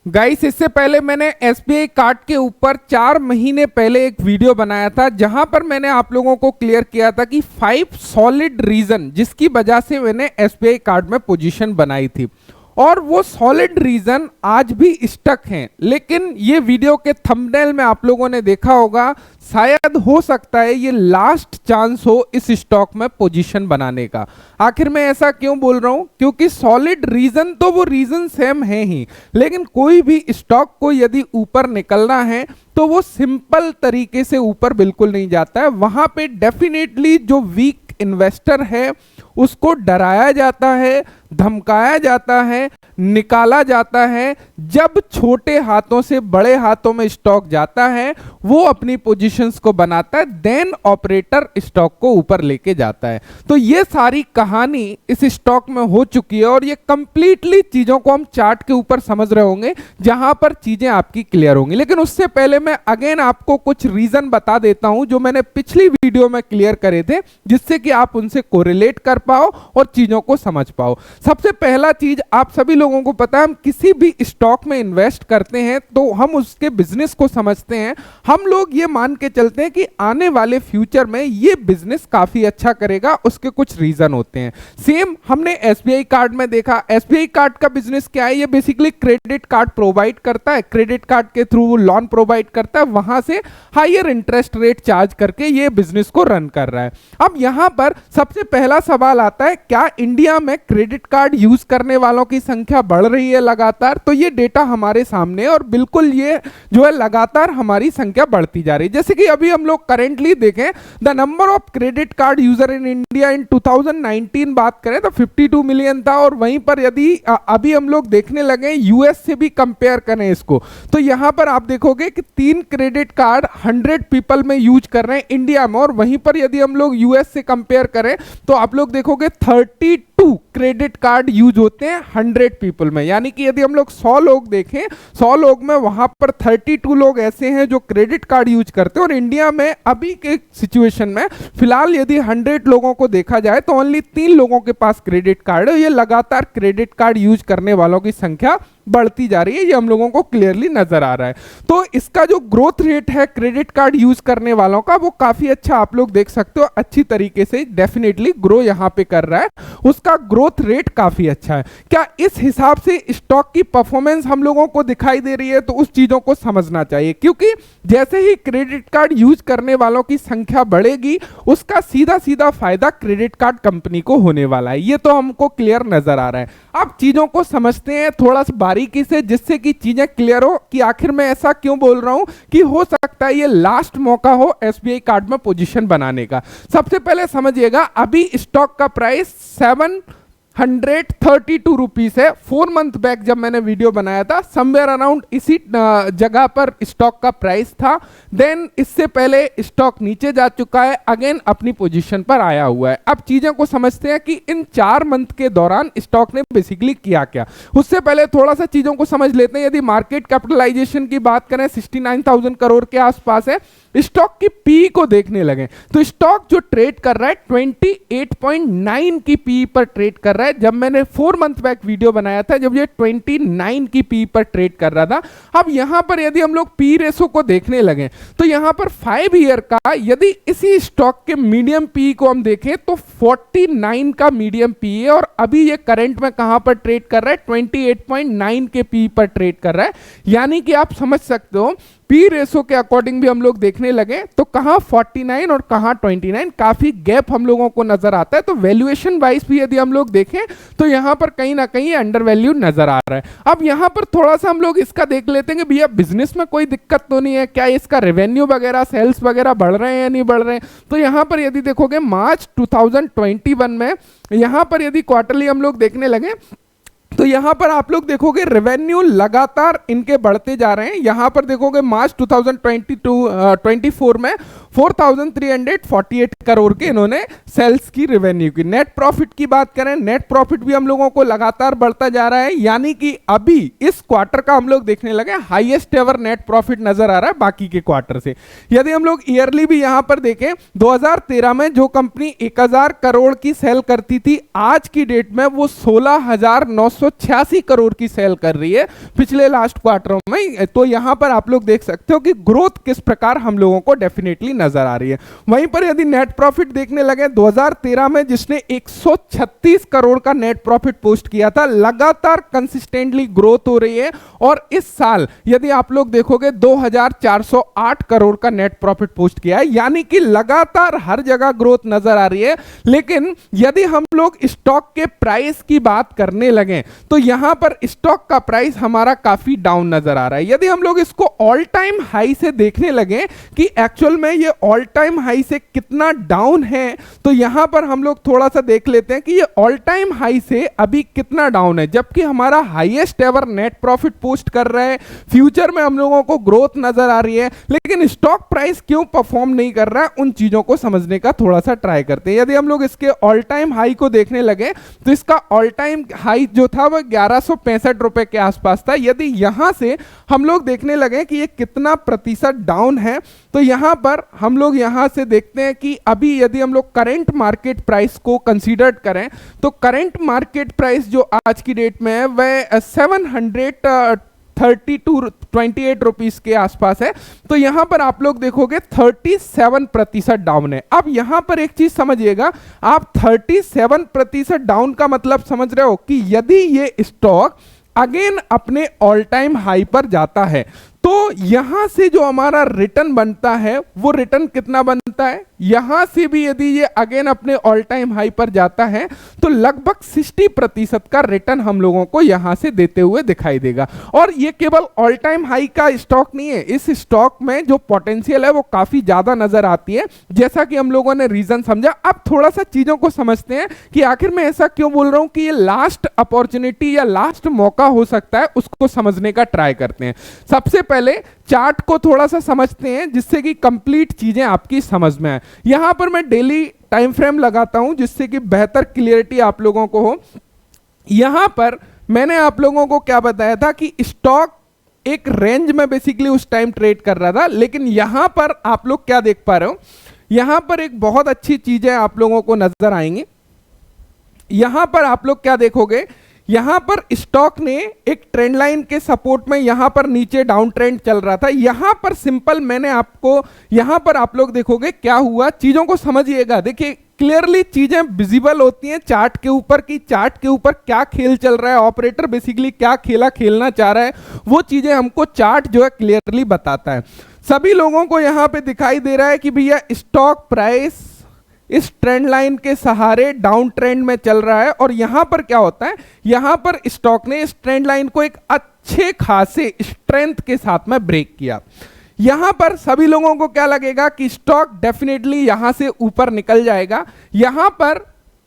Guys, इससे पहले मैंने एसबीआई कार्ड के ऊपर 4 महीने पहले एक वीडियो बनाया था जहां पर मैंने आप लोगों को क्लियर किया था कि 5 सॉलिड रीजन जिसकी वजह से मैंने एसबीआई कार्ड में पोजीशन बनाई थी और वो सॉलिड रीजन आज भी स्टक हैं। लेकिन ये वीडियो के थंबनेल में आप लोगों ने देखा होगा, शायद हो सकता है ये लास्ट चांस हो इस स्टॉक में पोजीशन बनाने का। आखिर मैं ऐसा क्यों बोल रहा हूं? क्योंकि सॉलिड रीजन तो वो रीजन सेम है ही, लेकिन कोई भी स्टॉक को यदि ऊपर निकलना है तो वो सिंपल तरीके से ऊपर बिल्कुल नहीं जाता है। वहां पे डेफिनेटली जो वीक इन्वेस्टर है उसको डराया जाता है, धमकाया जाता है, निकाला जाता है। जब छोटे हाथों से बड़े हाथों में स्टॉक जाता है वो अपनी पोजीशंस को बनाता है, देन ऑपरेटर स्टॉक को ऊपर लेके जाता है। तो ये सारी कहानी इस स्टॉक में हो चुकी है और ये कंप्लीटली चीजों को हम चार्ट के ऊपर समझ रहे होंगे जहां पर चीजें आपकी क्लियर होंगी। लेकिन उससे पहले मैं अगेन आपको कुछ रीजन बता देता हूं जो मैंने पिछली वीडियो में क्लियर करे थे, जिससे कि आप उनसे कोरिलेट कर पाओ और चीजों को समझ पाओ। सबसे पहला चीज, आप सभी लोगों को पता है हम किसी भी स्टॉक में इन्वेस्ट करते हैं तो हम उसके बिजनेस को समझते हैं। हम लोग ये मान के चलते हैं कि आने वाले फ्यूचर में ये बिजनेस काफी अच्छा करेगा, उसके कुछ रीजन होते हैं। सेम हमने एसबीआई कार्ड में देखा। एसबीआई कार्ड का बिजनेस क्या है? ये बेसिकली क्रेडिट कार्ड प्रोवाइड करता है, क्रेडिट कार्ड के थ्रू लोन प्रोवाइड करता है, वहां से हायर इंटरेस्ट रेट चार्ज करके ये बिजनेस को रन कर रहा है। अब यहां पर सबसे पहला सवाल आता है, क्या इंडिया में क्रेडिट कार्ड यूज करने वालों की संख्या बढ़ रही है लगातार? तो ये डेटा हमारे सामने है और बिल्कुल ये जो है लगातार हमारी संख्या बढ़ती जा रही है। जैसे कि अभी हम लोग करेंटली देखें, the number of credit card user in India in 2019 बात करें तो 52 मिलियन था, और वहीं पर यदि अभी हम लोग देखने लगे यूएस से भी कंपेयर करें इसको, तो यहां पर आप देखोगे कि 3 क्रेडिट कार्ड 100 पीपल में यूज कर रहे हैं इंडिया में, और वहीं पर यदि हम लोग यूएस से कंपेयर करें तो आप लोग देखोगे 32 क्रेडिट कार्ड यूज होते हैं 100 पीपल में। यानी कि यदि हम लोग 100 लोग देखें, 100 लोग में वहां पर 32 लोग ऐसे हैं जो क्रेडिट कार्ड यूज करते हैं। और इंडिया में अभी के सिचुएशन में फिलहाल यदि 100 लोगों को देखा जाए तो ओनली 3 लोगों के पास क्रेडिट कार्ड है। ये लगातार क्रेडिट कार्ड यूज करने वालों की संख्या बढ़ती जा रही है, ये हम लोगों को क्लियरली नजर आ रहा है। तो इसका जो ग्रोथ रेट है क्रेडिट कार्ड यूज करने वालों का, वो काफी अच्छा आप लोग देख सकते हो, अच्छी तरीके से डेफिनेटली ग्रो यहां पे कर रहा है, उसका ग्रोथ रेट काफी अच्छा है। क्या इस हिसाब से स्टॉक की परफॉर्मेंस हम लोगों को दिखाई दे रही है? तो उस चीजों को समझना चाहिए, क्योंकि जैसे ही क्रेडिट कार्ड यूज करने वालों की संख्या बढ़ेगी उसका सीधा सीधा फायदा क्रेडिट कार्ड कंपनी को होने वाला है। ये तो हमको क्लियर नजर आ रहा है। अब चीजों को समझते हैं थोड़ा सा बारीकी से, जिससे कि चीजें क्लियर हो कि आखिर मैं ऐसा क्यों बोल रहा हूं कि हो सकता है ये लास्ट मौका हो एसबीआई कार्ड में पोजीशन बनाने का। सबसे पहले समझिएगा, अभी स्टॉक का प्राइस 732 रुपीस है। 4 मंथ बैक जब मैंने वीडियो बनाया था समवेयर अराउंड इसी जगह पर स्टॉक का प्राइस था। देन इससे पहले स्टॉक नीचे जा चुका है, अगेन अपनी पोजीशन पर आया हुआ है। अब चीजें को समझते हैं कि इन 4 मंथ के दौरान स्टॉक ने बेसिकली किया क्या। उससे पहले थोड़ा सा चीजों को समझ लेते हैं। यदि मार्केट कैपिटलाइजेशन की बात करें 69,000 करोड़ के आसपास है। स्टॉक की पी को देखने लगे तो स्टॉक जो ट्रेड कर रहा है 28.9 की पी पर ट्रेड कर रहा है। जब मैंने 4 मंथ बैक वीडियो बनाया था जब ये 29 की पी पर ट्रेड कर रहा था। अब यहां पर यदि हम लोग पी रेशो को देखने लगे तो यहां पर 5 ईयर का यदि इसी स्टॉक के मीडियम पी को हम देखें तो 49 का मीडियम पी है, और अभी ये करंट में कहां पर ट्रेड कर रहा है 28.9 के पी पर ट्रेड कर रहा है। यानी कि आप समझ सकते हो पी रेशो के अकॉर्डिंग भी हम लोग देखने लगे तो कहां 49 और कहां 29, काफी गैप हम लोगों को नजर आता है। तो वैल्यूएशन वाइज भी यदि हम लोग देखें तो यहां पर कहीं ना कहीं अंडर वैल्यू नजर आ रहा है। अब यहां पर थोड़ा सा हम लोग इसका देख लेते हैं कि भैया बिजनेस में कोई दिक्कत तो नहीं है क्या, इसका रेवेन्यू वगैरह सेल्स वगैरह बढ़ रहे हैं या नहीं बढ़ रहे हैं। तो यहां पर यदि देखोगे मार्च 2021 में यहां पर यदि क्वार्टरली हम लोग देखने लगे तो यहां पर आप लोग देखोगे रेवेन्यू लगातार इनके बढ़ते जा रहे हैं। यहां पर देखोगे मार्च 2024 में 4,348 करोड़ के इन्होंने सेल्स की रेवेन्यू की। नेट प्रॉफिट की बात करें, नेट प्रॉफिट भी हम लोगों को लगातार बढ़ता जा रहा है। यानी कि अभी इस क्वार्टर का हम लोग देखने लगे हाईएस्ट एवर नेट प्रॉफिट नजर आ रहा है बाकी के क्वार्टर से। यदि हम लोग ईयरली भी यहां पर देखें 2013 में जो कंपनी 1,000 करोड़ की सेल करती थी, आज की डेट में वो 16,900 186 करोड़ की सेल कर रही है पिछले लास्ट क्वार्टरों में। तो यहां पर आप लोग देख सकते हो कि ग्रोथ किस प्रकार हम लोगों को डेफिनेटली नजर आ रही है। वहीं पर यदि नेट प्रॉफिट देखने लगे 2013 में जिसने 136 करोड़ का नेट प्रॉफिट पोस्ट किया था, लगातार कंसिस्टेंटली ग्रोथ हो रही है। और इस साल यदि आप लोग देखोगे 2408 करोड़ का नेट प्रॉफिट पोस्ट किया है, यानी कि लगातार हर जगह ग्रोथ नजर आ रही है। लेकिन यदि हम लोग स्टॉक के प्राइस की बात करने लगे तो यहां पर स्टॉक का प्राइस हमारा काफी डाउन नजर आ रहा है। यदि हम लोग इसको ऑल टाइम हाई से देखने लगे कि एक्चुअल में ये ऑल टाइम हाई से कितना डाउन है, तो यहां पर हम लोग थोड़ा सा देख लेते हैं कि ये ऑल टाइम हाई से अभी कितना डाउन है, जबकि हमारा highest ever net profit post कर रहा है। फ्यूचर में हम लोगों को ग्रोथ नजर आ रही है, लेकिन स्टॉक प्राइस क्यों परफॉर्म नहीं कर रहा है, उन चीजों को समझने का थोड़ा सा ट्राई करते हैं। यदि हम लोग इसके ऑल टाइम हाई को देखने लगे तो इसका ऑल टाइम हाई जो था वह 1165 रुपए के आसपास था। यदि यहां से हम लोग देखने लगे कि ये कितना प्रतिशत डाउन है, तो यहां पर हम लोग यहां से देखते हैं कि अभी यदि हम लोग करंट मार्केट प्राइस को कंसीडर करें तो करंट मार्केट प्राइस जो आज की डेट में है वह 728 रुपीस के आसपास है। तो यहां पर आप लोग देखोगे 37% डाउन है। अब यहां पर एक चीज समझिएगा, आप 37% डाउन का मतलब समझ रहे हो कि यदि ये स्टॉक अगेन अपने ऑल टाइम हाई पर जाता है तो यहां से जो हमारा रिटर्न बनता है वो रिटर्न कितना बनता है, यहां से भी यदि ये अगेन अपने ऑल टाइम हाई पर जाता है तो लगभग 60% का रिटर्न हम लोगों को यहां से देते हुए दिखाई देगा। और ये केवल ऑल टाइम हाई का स्टॉक नहीं है, इस स्टॉक में जो पोटेंशियल है वो काफी ज्यादा नजर आती है, जैसा कि हम लोगों ने रीजन समझा। अब थोड़ा सा चीजों को समझते हैं कि आखिर मैं ऐसा क्यों बोल रहा हूं कि ये लास्ट अपॉर्चुनिटी या लास्ट मौका हो सकता है, उसको समझने का ट्राई करते हैं। सबसे पहले चार्ट को थोड़ा सा समझते हैं जिससे कि कंप्लीट चीजें आपकी समझ में आए। यहां पर मैं डेली टाइम फ्रेम लगाता हूं जिससे कि बेहतर क्लियरिटी आप लोगों को हो। यहां पर मैंने आप लोगों को क्या बताया था कि स्टॉक एक रेंज में बेसिकली उस टाइम ट्रेड कर रहा था, लेकिन यहां पर आप लोग क्या देख पा रहे हो, यहां पर एक बहुत अच्छी चीजें आप लोगों को नजर आएंगी। यहां पर आप लोग क्या देखोगे, यहां पर स्टॉक ने एक ट्रेंड लाइन के सपोर्ट में यहां पर नीचे डाउन ट्रेंड चल रहा था। यहां पर सिंपल मैंने आपको, यहां पर आप लोग देखोगे क्या हुआ, चीजों को समझिएगा। देखिए क्लियरली चीजें विजिबल होती हैं चार्ट के ऊपर कि चार्ट के ऊपर क्या खेल चल रहा है, ऑपरेटर बेसिकली क्या खेला खेलना चाह रहा है, वो चीजें हमको चार्ट जो है क्लियरली बताता है। सभी लोगों को यहां पे दिखाई दे रहा है कि भैया स्टॉक प्राइस इस ट्रेंड लाइन के सहारे डाउन ट्रेंड में चल रहा है। और यहां पर क्या होता है, यहां पर स्टॉक ने इस ट्रेंड लाइन को एक अच्छे खासे स्ट्रेंथ के साथ में ब्रेक किया। यहां पर सभी लोगों को क्या लगेगा कि स्टॉक डेफिनेटली यहां से ऊपर निकल जाएगा। यहां पर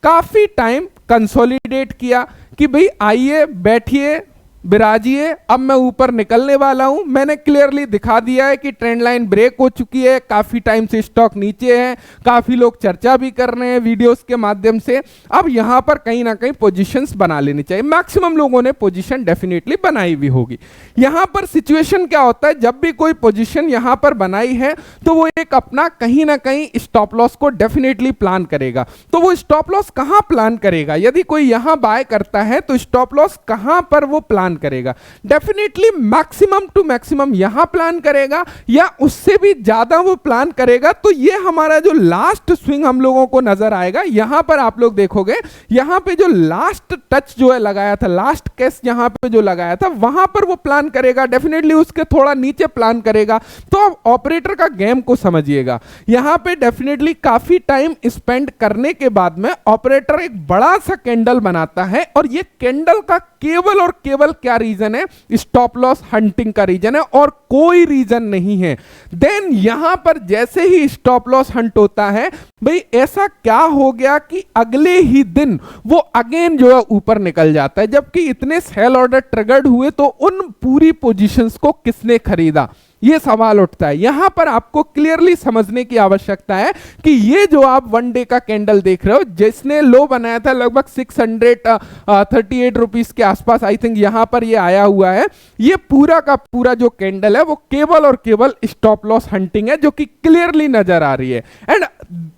काफी टाइम कंसोलिडेट किया कि भाई आइए बैठिए बिराजिए, अब मैं ऊपर निकलने वाला हूं। मैंने क्लियरली दिखा दिया है कि ट्रेंड लाइन ब्रेक हो चुकी है, काफी टाइम से स्टॉक नीचे है, काफी लोग चर्चा भी कर रहे हैं वीडियोस के माध्यम से। अब यहां पर कहीं ना कहीं पोजीशंस बना लेनी चाहिए, मैक्सिमम लोगों ने पोजीशन डेफिनेटली बनाई भी होगी। यहां पर सिचुएशन क्या होता है, जब भी कोई पोजीशन यहां पर बनाई है तो वो एक अपना कहीं ना कहीं स्टॉप लॉस को डेफिनेटली प्लान करेगा। तो वो स्टॉप लॉस कहां प्लान करेगा, यदि कोई यहां बाय करता है तो स्टॉप लॉस कहां पर वो प्लान करेगा, डेफिनेटली मैक्सिमम टू मैक्सिमम यहां प्लान करेगा या उससे भी ज्यादा वो प्लान करेगा। तो ये हमारा जो लास्ट स्विंग हम लोगों को नजर आएगा, यहां पर आप लोग देखोगे यहां पे जो लास्ट टच जो है लगाया था, लास्ट कैस यहां पे जो लगाया था वहां पर वो प्लान करेगा, डेफिनेटली उसके थोड़ा नीचे प्लान करेगा। तो अब ऑपरेटर का गेम को समझिएगा, यहां पे डेफिनेटली काफी टाइम स्पेंड करने के बाद में ऑपरेटर एक बड़ा सा कैंडल बनाता है और ये कैंडल का केवल और केवल क्या रीजन है, स्टॉप लॉस हंटिंग का रीजन है और कोई रीजन नहीं है। देन यहां पर जैसे ही स्टॉप लॉस हंट होता है, भाई ऐसा क्या हो गया कि अगले ही दिन वो अगेन जो है ऊपर निकल जाता है, जबकि इतने सेल ऑर्डर ट्रिगर्ड हुए तो उन पूरी पोजीशंस को किसने खरीदा, ये सवाल उठता है। यहां पर आपको क्लियरली समझने की आवश्यकता है कि ये जो आप वन डे का कैंडल देख रहे हो, जिसने लो बनाया था लगभग 638 रुपीस के आसपास, आई थिंक यहां पर ये आया हुआ है, ये पूरा का पूरा जो कैंडल है वो केवल और केवल स्टॉप लॉस हंटिंग है, जो कि क्लियरली नजर आ रही है। एंड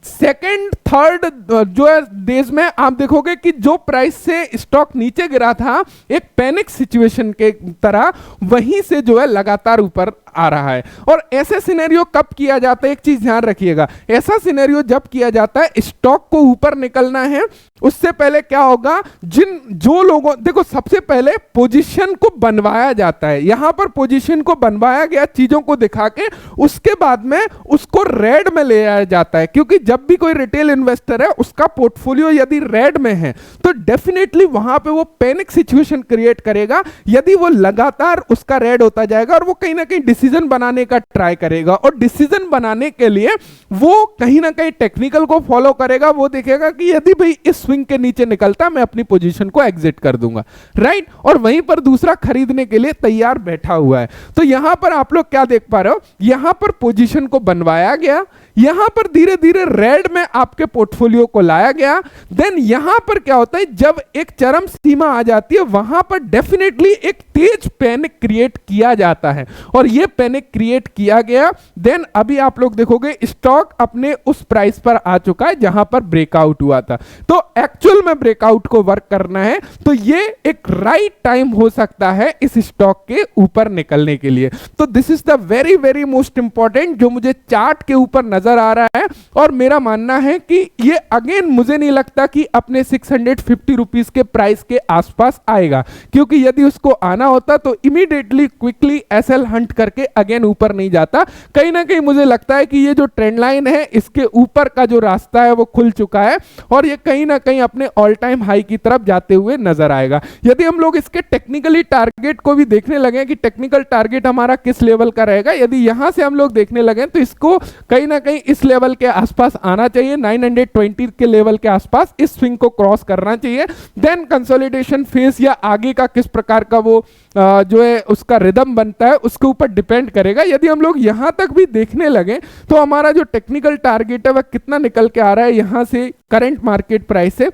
सेकंड थर्ड जो है डेज में आप देखोगे कि जो प्राइस से स्टॉक नीचे गिरा था एक पैनिक सिचुएशन के तरह, वहीं से जो है लगातार ऊपर आ रहा है। और ऐसे सिनेरियो कब किया जाता है, एक चीज ध्यान रखिएगा, ऐसा सिनेरियो जब किया जाता है स्टॉक को ऊपर निकलना है, उससे पहले क्या होगा, जो लोगों, देखो सबसे पहले पोजीशन को बनवाया जाता है, यहां पर पोजीशन को बनवाया गया चीजों को दिखा के, उसके बाद में उसको रेड में ले आया जाता है। क्योंकि जब भी कोई रिटेल इन्वेस्टर है उसका पोर्टफोलियो यदि रेड में है तो डेफिनेटली वहां पे वो पैनिक सिचुएशन क्रिएट करेगा। यदि वो लगातार उसका रेड होता जाएगा और वो कहीं ना कहीं डिसीजन बनाने का ट्राई करेगा, और डिसीजन बनाने के लिए वो कहीं ना कहीं टेक्निकल को फॉलो करेगा, वो देखेगा कि यदि भाई इस स्विंग के नीचे निकलता मैं अपनी पोजीशन को एग्जिट कर दूंगा, राइट, और वहीं पर दूसरा खरीदने के लिए तैयार बैठा हुआ है। तो यहां पर आप लोग क्या देख पा रहे हो, यहां पर पोजीशन को बनवाया गया, यहां पर धीरे धीरे रेड में आपके पोर्टफोलियो को लाया गया, देन यहां पर क्या होता है, जब एक चरम सीमा आ जाती है वहां पर डेफिनेटली एक तेज पैनिक क्रिएट किया जाता है, और यह पैनिक क्रिएट किया गया। देन अभी आप लोग देखोगे स्टॉक अपने उस प्राइस पर आ चुका है जहां पर ब्रेकआउट हुआ था। तो एक्चुअल में ब्रेकआउट को वर्क करना है तो ये एक राइट टाइम हो सकता है इस स्टॉक के ऊपर निकलने के लिए। तो this is the very very most important जो मुझे चार्ट के ऊपर नजर आ रहा है, और मेरा मानना है कि ये अगेन मुझे नहीं लगता कि अपने 650 रुपीस के प्राइस के आसपास आएगा, क्योंकि यदि उसको आना होता तो इमीडिएटली क्विकली एसएल हंट करके अगेन ऊपर नहीं जाता। कहीं ना कहीं मुझे लगता है कि ये जो ट्रेंड लाइन है इसके ऊपर का जो रास्ता है वो खुल चुका है, और ये कहीं ना कहीं अपने ऑल टाइम हाई की तरफ जाते हुए नजर आएगा। यदि हम लोग इसके टेक्निकली टारगेट को भी देखने लगे कि टेक्निकल टारगेट हमारा किस लेवल का रहेगा, यदि यहां से हम लोग देखने लगे तो इसको कहीं ना कहीं इस लेवल के आसपास आना चाहिए, 920 के लेवल के आसपास इस स्विंग को क्रॉस करना चाहिए। देन कंसोलिडेशन फेज या आगे का किस प्रकार का वो जो है उसका रिदम बनता है उसके ऊपर डिपेंड करेगा। यदि हम लोग यहां तक भी देखने लगे तो हमारा जो टेक्निकल टारगेट है वह कितना निकल के आ रहा है यहां से करंट मार्केट प्राइस से,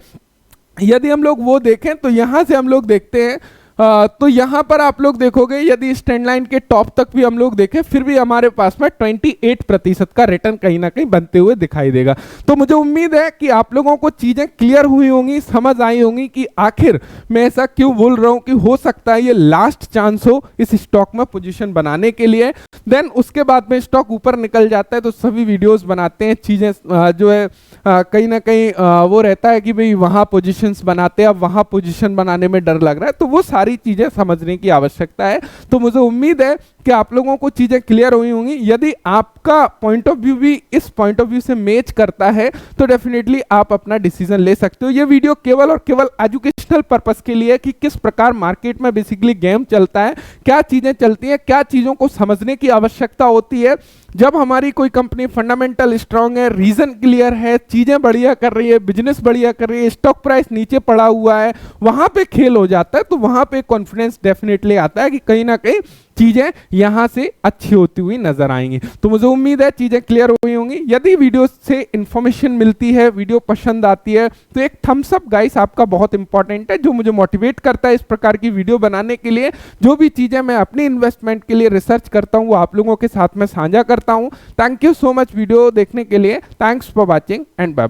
यदि हम लोग वो देखें तो यहां से हम लोग देखते हैं तो यहां पर आप लोग देखोगे यदि इस ट्रेंड लाइन के टॉप तक भी हम लोग देखें फिर भी हमारे पास में 28% का रिटर्न कहीं ना कहीं बनते हुए दिखाई देगा। तो मुझे उम्मीद है कि आप लोगों को चीजें क्लियर हुई होंगी, समझ आई होंगी कि आखिर मैं ऐसा क्यों बोल रहा हूं कि हो सकता है ये लास्ट चांस हो इस स्टॉक में पोजीशन बनाने के लिए। देन उसके बाद में स्टॉक ऊपर निकल जाता है तो सभी वीडियोस बनाते हैं, चीजें जो है कहीं ना कहीं वो रहता है कि भाई वहां पोजीशंस बनाते हैं, अब वहां पोजीशन बनाने में डर लग रहा है, तो वो सारी चीजें समझने की आवश्यकता है। तो मुझे उम्मीद है कि आप लोगों को चीजें क्लियर हुई होंगी। यदि आपका पॉइंट ऑफ व्यू भी इस पॉइंट ऑफ व्यू से मैच करता है तो डेफिनेटली आप अपना डिसीजन ले सकते हो। ये वीडियो केवल और केवल एजुकेशनल पर्पस के लिए कि किस प्रकार मार्केट में बेसिकली गेम चलता है, क्या चीजें चलती हैं, क्या चीजों को समझने की आवश्यकता होती है जब हमारी कोई कंपनी फंडामेंटल स्ट्रांग है, रीजन क्लियर है, चीजें बढ़िया कर रही है, बिजनेस बढ़िया कर रही है, स्टॉक प्राइस नीचे पड़ा हुआ है, वहां पे खेल हो जाता है, तो वहां पे कॉन्फिडेंस डेफिनेटली आता है कि कहीं ना कहीं चीजें यहां से अच्छी होती हुई नजर आएंगी। तो मुझे उम्मीद है चीजें क्लियर हुई होंगी। यदि वीडियो से इंफॉर्मेशन मिलती है, वीडियो पसंद आती है तो एक थम्स अप गाइस आपका बहुत इंपॉर्टेंट है, जो मुझे मोटिवेट करता है इस प्रकार की वीडियो बनाने के लिए। जो भी चीजें मैं अपनी इन्वेस्टमेंट के लिए रिसर्च करता हूं वो आप लोगों के साथ में साझा करता हूं। Thank you so much video देखने के लिए। Thanks for watching and bye bye.